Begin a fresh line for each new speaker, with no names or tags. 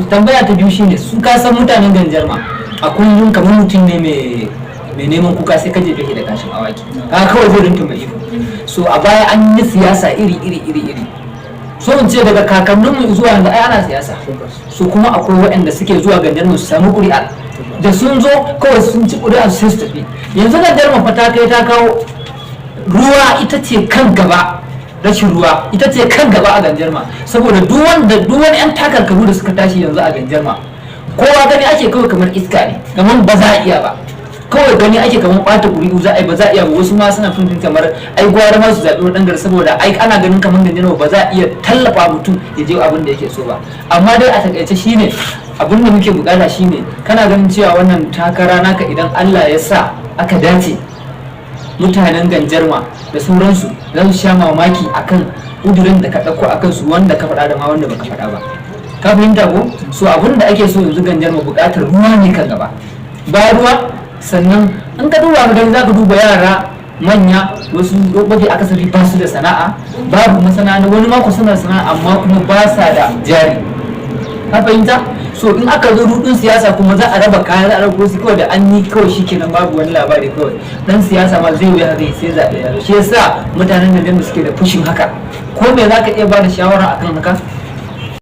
tambaya ta biyu shine su ka san mutanen Ganjarma a kullum kamar mutum ne mai neman kuka sai ka jefe da kashin awaki ka kawai zai rinta mai iko so a baya an yi siyasa iri so in ce daga kakanninmu zuwa yanzu ai ana siyasa so kuma akwai waɗanda suke zuwa Ganjarma su samu ƙuri'a da sun zo kawai sun ci ƙuri'a su tafi yanzu Ganjarma fa ta kai ta kawo ruwa ita ce kan gaba rashin ruwa ita ce kan gaba a Ganjarma saboda duk wani yan takarkaru da suka tashi yanzu a Ganjarma kowa gani ake kawai kamar iska ne kamar ba za a iya ba kawai gani ake kamar ɓata ƙuri'u za a yi ba za a iya ba wasu ma suna funfin kamar ai gwara ma su zaɓi wani ɗangare saboda ai ana ganin kamar Ganjarma ba za a iya tallafa mutum ya je abin da yake so ba amma dai a takaice shine abin da muke bukata shine kana ganin cewa wannan takara naka idan Allah ya sa aka dace mutanen Ganjarma da sauransu za su sha mamaki akan ƙudurin da ka ɗauko akan su wanda ka faɗa da ma wanda baka faɗa ba ka fahimta ko so abin da ake so yanzu Ganjarma buƙatar ruwa ne kan gaba ba ruwa sannan in ka duba ga za ka duba yara manya wasu mafi akasari ba su da sana'a babu masana wani mako suna sana'a amma kuma ba sa da jari ka fahimta so in aka zo rudin siyasa kuma za a raba kaya za a raba kawai da an yi kawai shikenan babu wani labari kawai dan siyasa ma zai wuya zai sai zaɓe shi yasa mutanen da suke da fushin haka ko me za ka iya ba da shawara akan haka